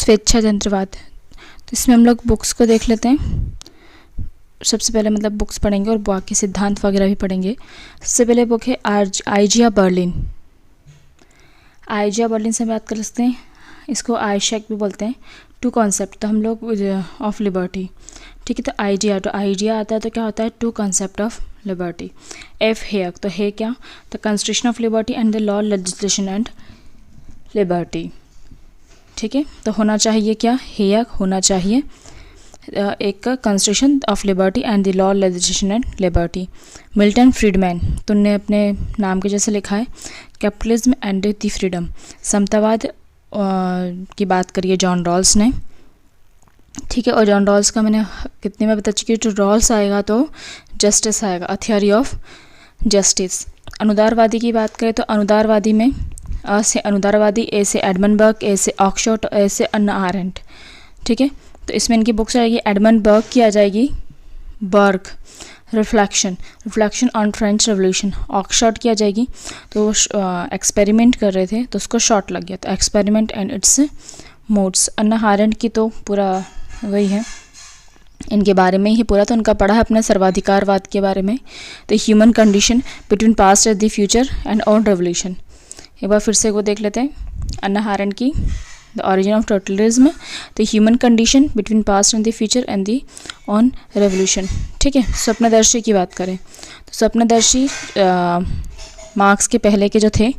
स्वेच्छातंत्रवाद। तो इसमें हम लोग बुक्स को देख लेते हैं। सबसे पहले मतलब बुक्स पढ़ेंगे और बाकी सिद्धांत वगैरह भी पढ़ेंगे। सबसे पहले बुक है आइजिया बर्लिन। आइजिया बर्लिन से बात कर सकते हैं, इसको आइशैक भी बोलते हैं। टू कॉन्सेप्ट, तो हम लोग ऑफ लिबर्टी, ठीक है। तो आइडिया आता है तो क्या होता है, two concept of liberty. F Hayek, तो है क्या, the constitution of liberty and the law legislation and liberty, ठीक है। तो होना चाहिए क्या, हेयक होना चाहिए एक constitution of liberty and the law legislation and liberty. Milton Friedman, तो उनने अपने नाम के जैसे लिखा है, कैपिटलिज्म एंड द फ्रीडम, समतावाद की बात करिए जॉन रॉल्स ने, ठीक है। और जॉन रॉल्स का मैंने कितने में बता चुकी हूँ, जो रॉल्स आएगा तो जस्टिस आएगा, अ थियोरी ऑफ जस्टिस। अनुदारवादी की बात करें तो अनुदारवादी में अ से अनुदारवादी, ए से एडमंड बर्ग, ए से ऑक्सफोर्ड, ए से अन्ना आरेंट, ठीक है। तो इसमें इनकी बुक्स आएगी, एडमंड बर्ग की आ जाएगी Burke reflection on French revolution. Oxford की आ जाएगी, तो एक्सपेरिमेंट कर रहे थे तो उसको शॉर्ट लग गया, तो experiment and it's modes. Anna Arendt की तो पूरा वही है, इनके बारे में ही पूरा, तो उनका पढ़ा है अपना सर्वाधिकारवाद के बारे में। तो human condition between past and the future and on revolution, एक बार फिर से वो देख लेते हैं। अन्ना आरेंट की the origin of totalism, the human condition between past and the future and the on revolution, ठीक है। स्वप्नदर्शी की बात करें तो स्वप्नदर्शी मार्क्स के पहले के जो थे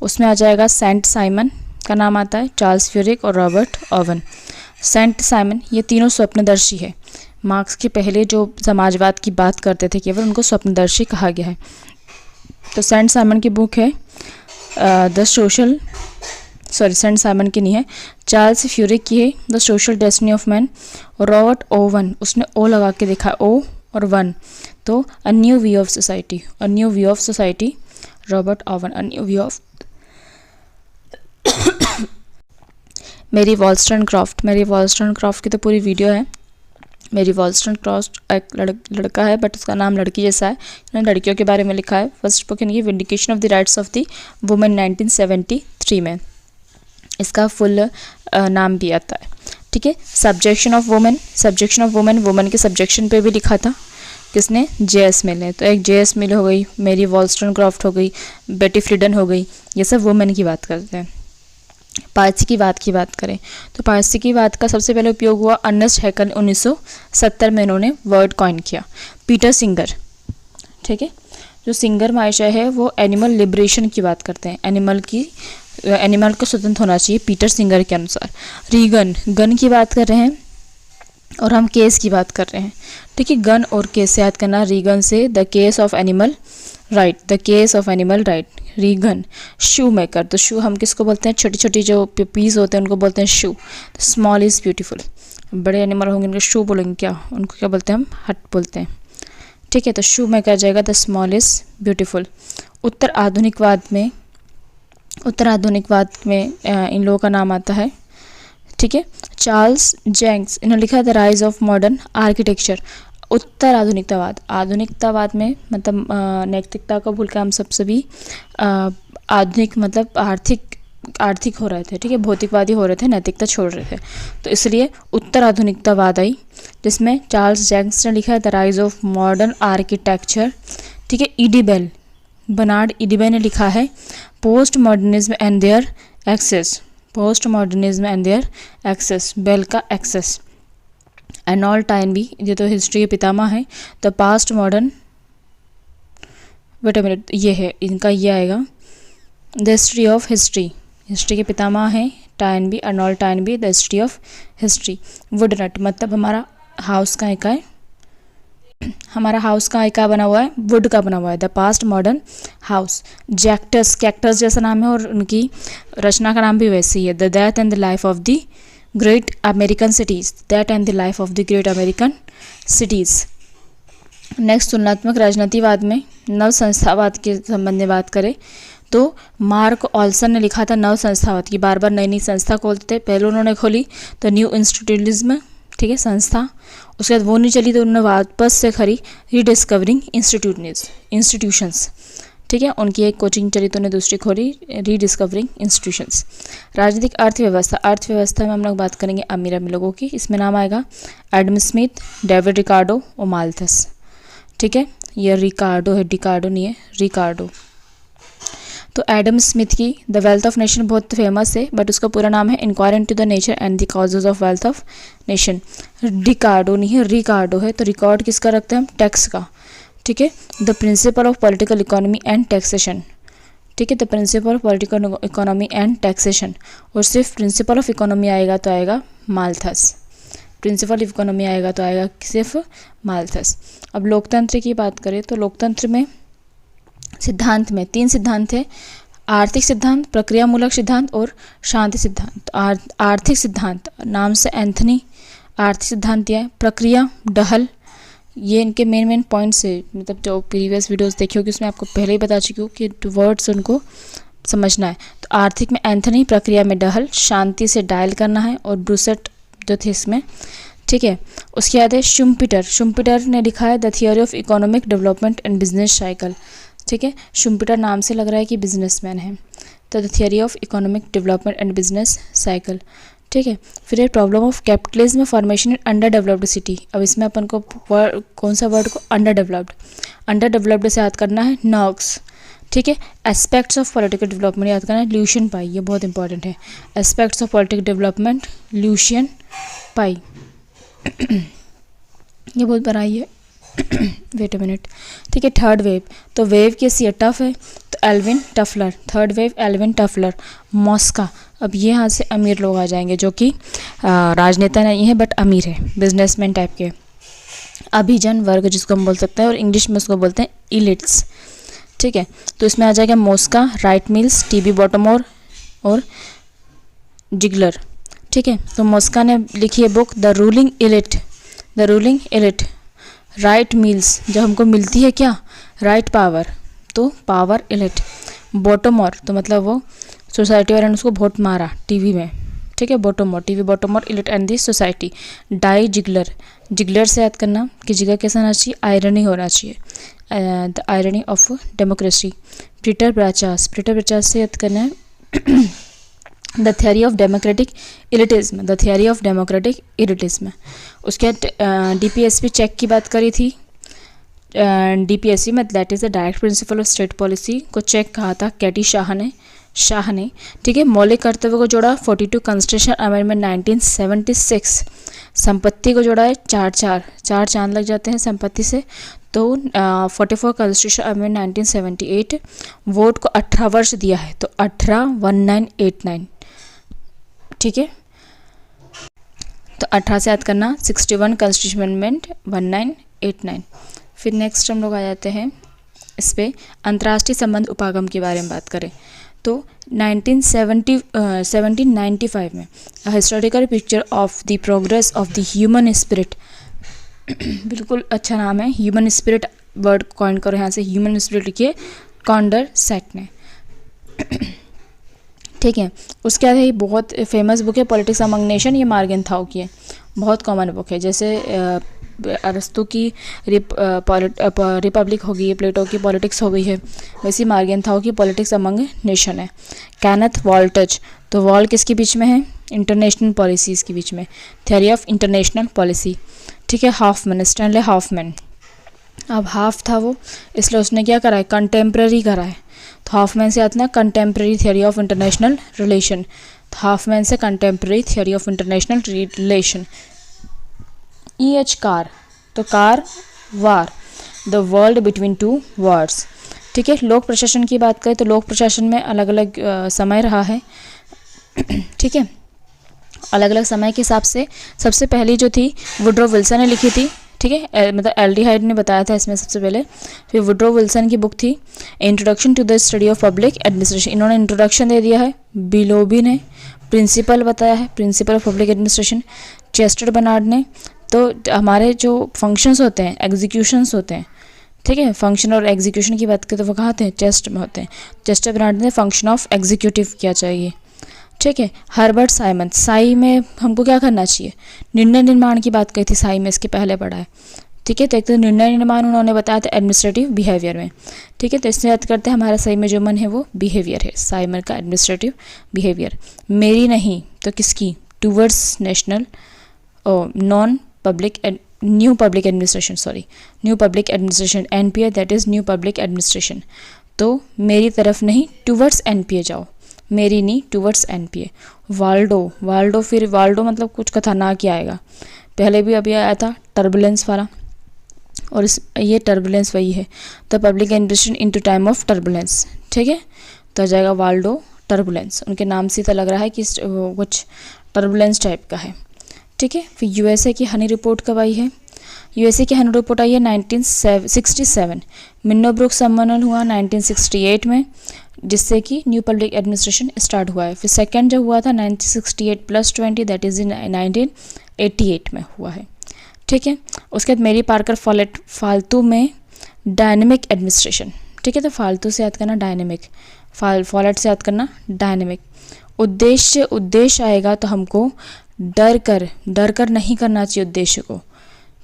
उसमें आ जाएगा सेंट साइमन का नाम आता है, चार्ल्स फ्यूरिक और रॉबर्ट ओवन। सेंट साइमन ये तीनों स्वप्नदर्शी है। मार्क्स के पहले जो समाजवाद की बात करते थे केवल उनको स्वप्नदर्शी कहा गया है। तो सेंट साइमन की बुक है सेंट साइमन की नहीं है, चार्ल्स फ्यूरिक की है the social destiny of man, और रॉबर्ट ओवन उसने ओ लगा के देखा, ओ और वन, तो a new view of society, Robert oven, a new view of. मेरी वॉलस्टोनक्रॉफ्ट की तो पूरी वीडियो है। मेरी वॉलस्टोनक्रॉफ्ट एक लड़का है बट उसका नाम लड़की जैसा है, इन्होंने लड़कियों के बारे में लिखा है। फर्स्ट बुक इनकी vindication of the rights of the women 1973 में, इसका फुल नाम भी आता है, ठीक है। सब्जेक्शन ऑफ वुमेन, वुमेन के सब्जेक्शन पे भी लिखा था किसने, जे.एस. मिल ने। तो एक जे.एस. मिल हो गई, मेरी वॉलस्टोनक्रॉफ्ट हो गई, बेटी फ्रीडन हो गई, ये सब वुमेन की बात करते हैं। पारसी की बात करें तो पारसी की बात का सबसे पहले उपयोग हुआ अर्नेस्ट हैकल 1970 में, इन्होंने वर्ड कॉइन किया। पीटर सिंगर, ठीक है, जो सिंगर मायशा है वो एनिमल लिबरेशन की बात करते हैं, एनिमल को स्वतंत्र होना चाहिए पीटर सिंगर के अनुसार। रीगन, गन की बात कर रहे हैं और हम केस की बात कर रहे हैं, ठीक है। गन और केस से याद करना, रीगन से the case of animal right, Regan. Schumacher, तो शू हम किसको बोलते हैं, छोटी छोटी जो पीस होते हैं उनको बोलते हैं शू। स्मॉल इज़ ब्यूटीफुल, बड़े एनिमल होंगे उनको शू बोलेंगे क्या, उनको क्या बोलते हैं हम, हट बोलते हैं, ठीक है। तो शू मेकर जाएगा द स्मॉल इज़ ब्यूटीफुल। उत्तर आधुनिकवाद में इन लोगों का नाम आता है, ठीक है। चार्ल्स जेंक्स, इन्होंने लिखा है the rise of modern architecture. उत्तर आधुनिकतावाद में मतलब नैतिकता को भूल के हम सब सभी आधुनिक मतलब आर्थिक हो रहे थे, ठीक है, भौतिकवादी हो रहे थे, नैतिकता छोड़ रहे थे, तो इसलिए उत्तर आधुनिकतावाद आई, जिसमें चार्ल्स जेंक्स ने लिखा है the rise of modern architecture, ठीक है। बर्नार्ड ईडीबे ने लिखा है post modernism and their excess, Bell का एक्सेस। एर्नोल्ड टाइनबी, ये तो हिस्ट्री के पितामह है, the past modern, wait a minute, ये है इनका, ये आएगा द हिस्ट्री ऑफ हिस्ट्री के पितामह हैं Toynbee, Arnold Toynbee, the history of history. वुडनट, मतलब हमारा हाउस का इका बना हुआ है, वुड का बना हुआ है, the past modern house. Cactus जैसा नाम है और उनकी रचना का नाम भी वैसे ही है, the death and the life of the great American cities. Next, तुलनात्मक राजनीतिवाद में नव संस्थावाद के संबंध में बात करें तो मार्क ऑल्सन ने लिखा था नव संस्थावाद की, बार बार नई नई संस्था खोलते थे। पहले उन्होंने खोली तो न्यू इंस्टीट्यूशनिज्म, ठीक है, संस्था, उसके बाद वो नहीं चली तो उन्होंने वापस से खरी रीडिस्कवरिंग इंस्टीट्यूशंस, ठीक है, उनकी एक कोचिंग चली तो उन्हें दूसरी खोली, रीडिस्कवरिंग इंस्टीट्यूशंस। राजनीतिक अर्थव्यवस्था, अर्थव्यवस्था में हम लोग बात करेंगे अमीर अमीर लोगों की। इसमें नाम आएगा एडम स्मिथ, डेविड रिकार्डो और माल्थस। ठीक है, ये रिकार्डो है, डिकार्डो नहीं है, रिकार्डो। तो एडम स्मिथ की द वेल्थ ऑफ नेशन बहुत फेमस है, बट उसका पूरा नाम है inquiry into the nature and the causes of wealth of nation. Dicardo नहीं है, रिकार्डो है। तो रिकॉर्ड किसका रखते हैं हम? टैक्स का। ठीक है, the principle of political economy and taxation. ठीक है, the principle of political economy and taxation. और सिर्फ प्रिंसिपल ऑफ इकोनॉमी आएगा तो आएगा माल्थस। प्रिंसिपल ऑफ इकोनॉमी आएगा तो आएगा सिर्फ माल्थस। अब लोकतंत्र की बात करें तो लोकतंत्र में सिद्धांत में 3 सिद्धांत है, आर्थिक सिद्धांत, प्रक्रियामूलक सिद्धांत और शांति सिद्धांत। आर्थिक सिद्धांत नाम से एंथनी आर्थिक सिद्धांत दिया है। प्रक्रिया, डहल, ये इनके मेन पॉइंट्स है। मतलब जो प्रीवियस वीडियोस देखी होगी उसमें आपको पहले ही बता चुकी हूँ कि वर्ड्स उनको समझना है। तो आर्थिक में एंथनी, प्रक्रिया में डहल, शांति से डायल करना है और ब्रूसेट जो थे इसमें। ठीक है, उसके बाद है शुम्पिटर। शुम्पिटर ने लिखा है the theory of economic development and business cycle. ठीक है, शुम्पिटर नाम से लग रहा है कि बिजनेसमैन है। तो the theory of economic development and business cycle. ठीक है, फिर है problem of capitalism formation in under developed city. अब इसमें अपन को कौन सा वर्ड को? Under developed. अंडर डेवलप्ड से याद करना है नॉक्स। ठीक है, एस्पेक्ट्स ऑफ पॉलिटिकल डेवलपमेंट याद करना है ल्यूशियन पाई, ये बहुत इंपॉर्टेंट है। Aspects of political development Lucian Pye, ये बहुत बड़ा ही है। Wait a minute. ठीक है, थर्ड वेव। तो वेव कैसी है? टफ है, तो Alvin Toffler. Third wave Alvin Toffler. Mosca. अब ये यहाँ से अमीर लोग आ जाएंगे जो कि राजनेता नहीं है बट अमीर है, बिजनेसमैन टाइप के। अभिजन वर्ग जिसको हम बोल सकते हैं, और इंग्लिश में उसको बोलते हैं इलिट्स। ठीक है, तो इसमें आ जाएगा मॉस्का, राइट मिल्स, टीबी बॉटमोर और जिगलर। ठीक है, तो मॉस्का ने लिखी है book the ruling elite. The ruling elite. Right meals, जब हमको मिलती है क्या? राइट पावर, तो पावर इलिट। बॉटमोर, तो मतलब वो सोसाइटी वाले ने उसको वोट मारा टीवी में। ठीक है, Bottomore, TV Bottomore elite and the society. Dye Zeigler. Zeigler से याद करना कि जिगर कैसा होना चाहिए? आयरनी होना चाहिए, the irony of democracy. Peter Bachrach. Peter Bachrach से याद करना है the theory of democratic elitism. The theory of democratic elitism. उसके बाद डीपीएसपी चेक की बात करी थी। डीपीएसपी में that is the direct principle of state policy को चेक कहा था कैटी शाह ने। ठीक है, मौलिक कर्तव्य को जोड़ा 42 कॉन्स्टिट्यूशन अमेंडमेंट 1976। संपत्ति को जोड़ा है 4 चांद लग जाते हैं संपत्ति से, तो 44 कॉन्स्टिट्यूशन अमेंडमेंट 1978। वोट को 18 वर्ष दिया है, तो 18/1989। ठीक है, तो 18 से याद करना 61 कॉन्स्टिट्यूशन अमेंडमेंट 1989। फिर नेक्स्ट हम लोग आ जाते हैं इस पे अंतर्राष्ट्रीय संबंध उपागम के बारे में बात करें तो 1795 में historical picture of the progress of the human spirit. बिल्कुल अच्छा नाम है, ह्यूमन स्पिरिट वर्ड कॉइन करो यहाँ से, ह्यूमन स्पिरिट लिखिए कॉन्डर सेट ने। ठीक है, उसके बाद ये बहुत फेमस बुक है पॉलिटिक्स अमंग नेशन, ये मार्गेंथाउ की है, बहुत कॉमन बुक है। जैसे अरस्तु की रिपब्लिक हो गई है, प्लेटो की पॉलिटिक्स हो गई है, वैसी मार्गेंथाउ की पॉलिटिक्स अमंग नेशन है। कैनेथ वॉल्टज, तो वॉल किसके बीच में है? इंटरनेशनल पॉलिसीज़ के बीच में, थ्योरी ऑफ इंटरनेशनल पॉलिसी। ठीक है, हाफमैन, स्टैनले हाफमैन। अब हाफ था वो, इसलिए उसने क्या करा है? कंटेम्प्रेरी करा है। तो हाफमैन से आते ना contemporary theory of international relation, तो हाफमैन से contemporary theory of international relation. E.H. Carr, तो Carr war, the world between two words. ठीक है, लोक प्रशासन की बात करें तो लोक प्रशासन में अलग अलग समय रहा है। ठीक है, अलग अलग समय के हिसाब से सबसे पहली जो थी वुड्रो विल्सन ने लिखी थी। ठीक है, मतलब एल्डिहाइड ने बताया था इसमें सबसे पहले। फिर वुड्रो विल्सन की बुक थी introduction to the study of public administration, इन्होंने इंट्रोडक्शन दे दिया है। बिलोबी ने प्रिंसिपल बताया है, principle of public administration. Chester Barnard ने तो हमारे जो फंक्शंस होते हैं, एग्जीक्यूशंस होते हैं, ठीक है, फंक्शन और एग्जीक्यूशन की बात करें तो वो कहाँ होते हैं? चेस्ट में होते हैं। चेस्टर बनार्ड ने फंक्शन ऑफ एग्जीक्यूटिव किया चाहिए। ठीक है, हर्बर्ट साइमन, साई में हमको क्या करना चाहिए? निर्णय निर्माण की बात कही थी साई में, इसके पहले पढ़ा है। ठीक है। तो एक तो निर्णय निर्माण उन्होंने बताया था एडमिनिस्ट्रेटिव बिहेवियर में। ठीक है, तो इसमें याद करते हैं हमारा सही में जो मन है वो बिहेवियर है, साइमन का एडमिनिस्ट्रेटिव बिहेवियर। मेरी नहीं तो किसकी, towards national non public new public administration, sorry new public administration, NPA that is new public administration. तो मेरी तरफ नहीं टूवर्ड्स एनपीए जाओ, मेरी नहीं टूवर्ड्स एनपीए। वाल्डो फिर वाल्डो मतलब कुछ खतरनाक ही आएगा, पहले भी अभी आया था टर्बुलेंस वाला, और ये टर्बुलेंस वही है। The public administration in to time of turbulence. ठीक है, तो आ जाएगा वाल्डो टर्बुलेंस, उनके नाम से तो लग रहा है कि कुछ टर्बुलेंस टाइप का है। ठीक है, फिर यूएसए की हनी रिपोर्ट कब आई है, यूएसए की हनी रिपोर्ट आई है 1967। मिन्नोब्रुक सम्मेलन हुआ 1968 में, जिससे कि न्यू पब्लिक एडमिनिस्ट्रेशन स्टार्ट हुआ है। फिर सेकंड जो हुआ था 1968 + 20 दैट इज़ इन 1988 में हुआ है। ठीक है, उसके बाद मेरी पार्कर फालतू में डायनेमिक एडमिनिस्ट्रेशन। ठीक है, तो फालतू से याद करना डायनेमिक, फॉलेट से याद करना डायनेमिक। उद्देश्य आएगा तो हमको डर कर नहीं करना चाहिए उद्देश्य को।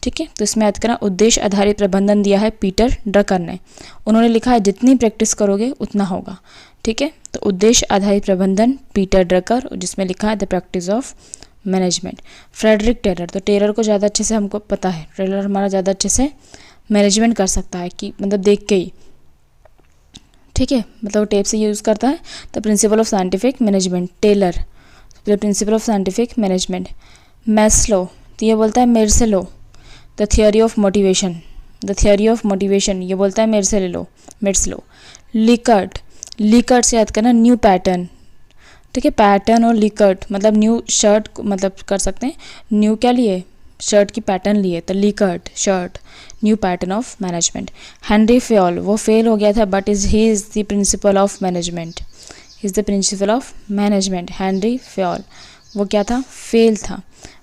ठीक है, तो इसमें याद करना उद्देश्य आधारित प्रबंधन दिया है पीटर ड्रकर ने, उन्होंने लिखा है जितनी प्रैक्टिस करोगे उतना होगा। ठीक है, तो उद्देश्य आधारित प्रबंधन पीटर ड्रकर, जिसमें लिखा है the practice of management. Frederick Taylor, तो टेलर को ज़्यादा अच्छे से हमको पता है, टेलर हमारा ज़्यादा अच्छे से मैनेजमेंट कर सकता है कि मतलब देख के ही। ठीक है, मतलब टेप से यूज़ करता है। The principle of scientific management, Taylor the principle of scientific management. Maslow, तो ये बोलता है मेरे से लो। द थियोरी ऑफ मोटिवेशन, ये बोलता है मेरे से ले लो, मेरे से लो। लिकर्ट से याद करना न्यू पैटर्न। ठीक है, पैटर्न और लिकर्ट मतलब न्यू शर्ट मतलब कर सकते हैं, न्यू क्या लिए, शर्ट की पैटर्न लिए, तो Likert shirt, new pattern of management. Henry fail, वो फेल हो गया था but he is the principle of management, Henry fail, वो क्या था, फेल था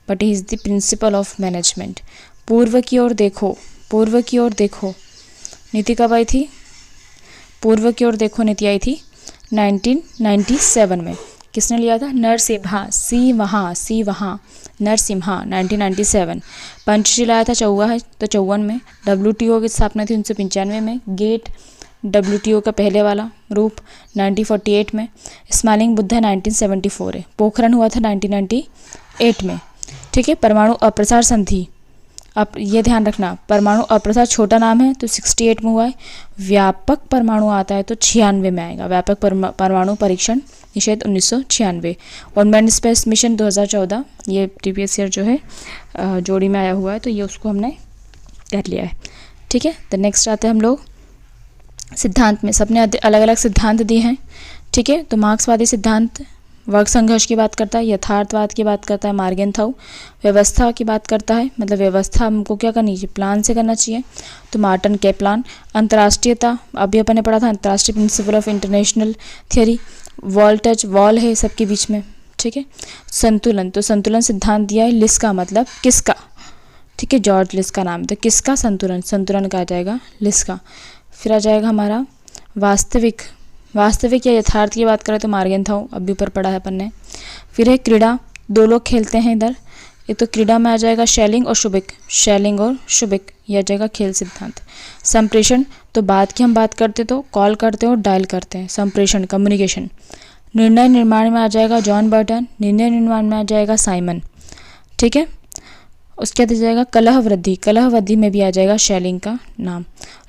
but he is the principle of management. पूर्व की ओर देखो, नीति कब आई थी, पूर्व की ओर देखो नीति आई थी 1997 में। किसने लिया था, नरसिम्हा, नरसिम्हा 1997। पंचशील आया था 54 में। WTO की स्थापना थी 1995 में। गेट WTO का पहले वाला रूप 1948 में। स्माइलिंग बुद्धा 1974 है। पोखरण हुआ था 1998 में। ठीक है, परमाणु अप्रसार संधि, अब ये ध्यान रखना, परमाणु अप्रसार छोटा नाम है तो 68 में हुआ है। व्यापक परमाणु आता है तो 96 में आएगा, व्यापक परमाणु परीक्षण निषेध 1996। और मैन स्पेस मिशन 2014, ये प्रीवियस ईयर जो है जोड़ी में आया हुआ है, तो ये उसको हमने कर लिया है। ठीक है, तो नेक्स्ट आते हैं हम लोग सिद्धांत में। सबने अलग अलग सिद्धांत दिए हैं। ठीक है, तो मार्क्सवादी सिद्धांत वर्ग संघर्ष की बात करता है, यथार्थवाद की बात करता है मार्गेनथाउ, व्यवस्था की बात करता है, मतलब व्यवस्था हमको क्या करनी चाहिए, प्लान से करना चाहिए, तो मार्टन के प्लान। अंतर्राष्ट्रीयता, अभी अपन ने पढ़ा था अंतर्राष्ट्रीय principle of international theory, wall है सबके बीच में। ठीक है, संतुलन, तो संतुलन सिद्धांत दिया है लिस्का, मतलब किसका। ठीक है, जॉर्ज लिस्का नाम, तो किसका संतुलन का आ जाएगा लिस्का। फिर आ जाएगा हमारा वास्तविक या यथार्थ की बात करें तो मार्गेनथाउ, अभी ऊपर पढ़ा है अपन ने। फिर है क्रीड़ा, दो लोग खेलते हैं इधर, एक तो क्रीड़ा में आ जाएगा शेलिंग और शुबिक, यह आ जाएगा खेल सिद्धांत। संप्रेषण, तो बात की हम बात करते तो कॉल करते हैं और डायल करते हैं, संप्रेषण कम्युनिकेशन। निर्णय निर्माण में आ जाएगा जॉन बर्टन, निर्णय निर्माण में आ जाएगा साइमन। ठीक है, उसके बाद आ जाएगा कलह वृद्धि में भी आ जाएगा शेलिंग का नाम।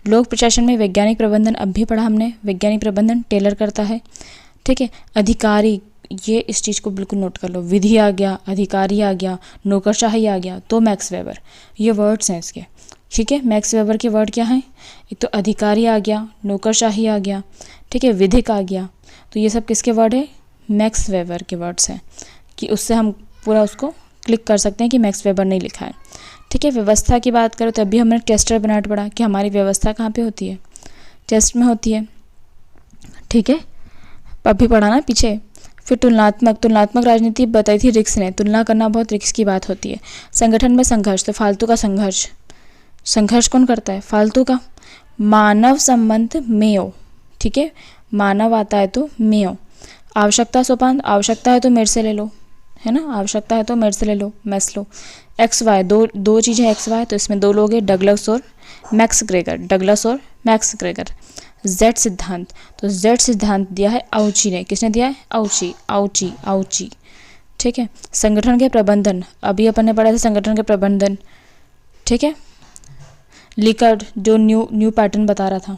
लोक प्रशासन में वैज्ञानिक प्रबंधन, अब भी पढ़ा हमने, वैज्ञानिक प्रबंधन टेलर करता है। ठीक है, अधिकारी, ये इस चीज़ को बिल्कुल नोट कर लो, विधि आ गया, अधिकारी आ गया, नौकरशाही आ गया, तो मैक्स वेबर, ये वर्ड्स हैं इसके। ठीक है, मैक्स वेबर के वर्ड क्या हैं, एक तो अधिकारी आ गया, नौकरशाही आ गया, ठीक है, विधिक आ गया, तो ये सब किसके वर्ड है, मैक्स वेबर के वर्ड्स हैं, कि उससे हम पूरा उसको क्लिक कर सकते हैं कि मैक्स वेबर नहीं लिखा है। ठीक है, व्यवस्था की बात करो तो अभी हमने टेस्टर बनाट पढ़ा कि हमारी व्यवस्था कहाँ पे होती है, टेस्ट में होती है। ठीक है, अभी पढ़ा ना पीछे। फिर तुलनात्मक राजनीति बताई थी रिक्स ने, तुलना करना बहुत रिक्स की बात होती है। संगठन में संघर्ष, तो फालतू का संघर्ष कौन करता है, फालतू का। मानव संबंध मेयो, ठीक है, मानव आता है तो मेयो। आवश्यकता सोपान, आवश्यकता है तो मेरे से ले लो, है ना, आवश्यकता है तो मेरे से ले लो, मैस्लो। एक्स वाई, दो चीज़ें एक्स वाई, तो इसमें दो लोग हैं, डगलस और मैक्स ग्रेगर, डगलस और मैक्स ग्रेगर। जेड सिद्धांत, तो जेड सिद्धांत दिया है आउची ने। किसने दिया है? आउची, आउची, आउची। ठीक है। संगठन के प्रबंधन, अभी अपन ने पढ़ा था संगठन के प्रबंधन। ठीक है। लिकर्ड, जो न्यू पैटर्न बता रहा था।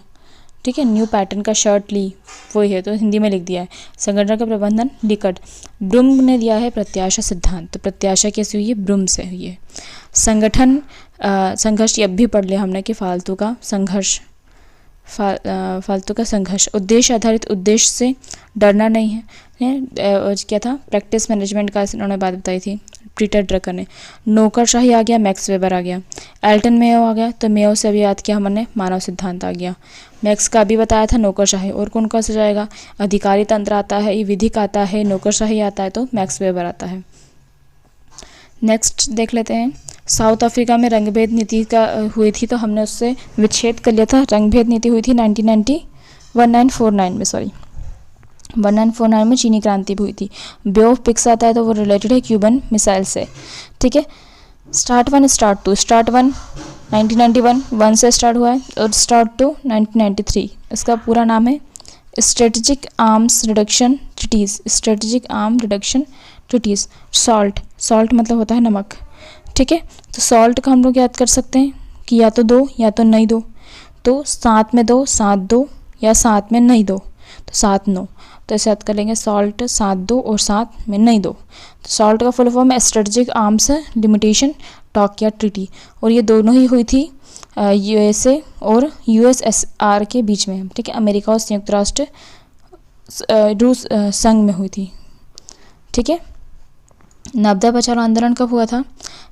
ठीक है, न्यू पैटर्न का शर्ट ली, वही है, तो हिंदी में लिख दिया है। संगठन का प्रबंधन लिकर्ड। ब्रूम ने दिया है प्रत्याशा सिद्धांत, तो प्रत्याशा कैसे हुई है? ब्रूम से हुई है। संगठन संघर्ष, ये अब भी पढ़ लिया हमने कि फालतू का संघर्ष, फालतू का संघर्ष। उद्देश्य आधारित, उद्देश्य से डरना नहीं है। क्या था? प्रैक्टिस मैनेजमेंट का इन्होंने बात बताई थी, पीटर ड्रकर ने। नौकरशाही आ गया, मैक्स वेबर आ गया। एल्टन मेयो आ गया, तो मेयो से अभी याद किया हमने, मानव सिद्धांत आ गया। मैक्स का भी बताया था नौकरशाही। और कौन कौन सा जाएगा? अधिकारी तंत्र आता है, ये विधिक आता है, नौकरशाही आता है, तो मैक्स वेबर आता है। नेक्स्ट देख लेते हैं। साउथ अफ्रीका में रंगभेद नीति का हुई थी, तो हमने उससे विच्छेद कर लिया था। रंगभेद नीति हुई थी 1949 में, सॉरी 1949 में चीनी क्रांति भी हुई थी। बे ऑफ पिक्स आता है, तो वो रिलेटेड है क्यूबन मिसाइल से। ठीक है। स्टार्ट 1 स्टार्ट 2, स्टार्ट 1 1991 1 से स्टार्ट हुआ है, और स्टार्ट 2 1993। इसका पूरा नाम है strategic arms reduction treaties, strategic arm reduction treaties. SALT, SALT मतलब होता है नमक। ठीक है। तो सॉल्ट का हम लोग याद कर सकते हैं कि या तो दो या तो नहीं दो, तो 7 में 2 7 2, या 7 में नहीं दो तो 7 9, तो ऐसे याद कर लेंगे। सॉल्ट 7 2 और 7 में नहीं दो। तो सॉल्ट का फुल फॉर्म है स्ट्रेटेजिक आर्म्स लिमिटेशन टॉक या ट्रीटी, और ये दोनों ही हुई थी यूएसए और यूएसएसआर के बीच में। ठीक है। अमेरिका और संयुक्त राष्ट्र रूस संघ में हुई थी। ठीक है। नवोदय बचाओ आंदोलन कब हुआ था?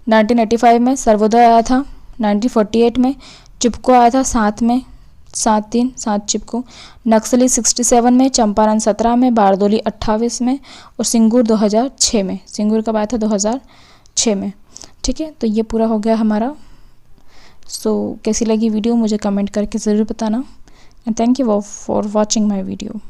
1985 में। सर्वोदय आया था 1948 में। चिपको आया था 7 में, 7 चिपको। नक्सली 67 में, चंपारण 17 में, बारदोली 28 में, और सिंगूर 2006 में। सिंगूर कब आया था? 2006 में। ठीक है। तो ये पूरा हो गया हमारा। कैसी लगी वीडियो मुझे कमेंट करके ज़रूर बताना। And thank you for watching my video.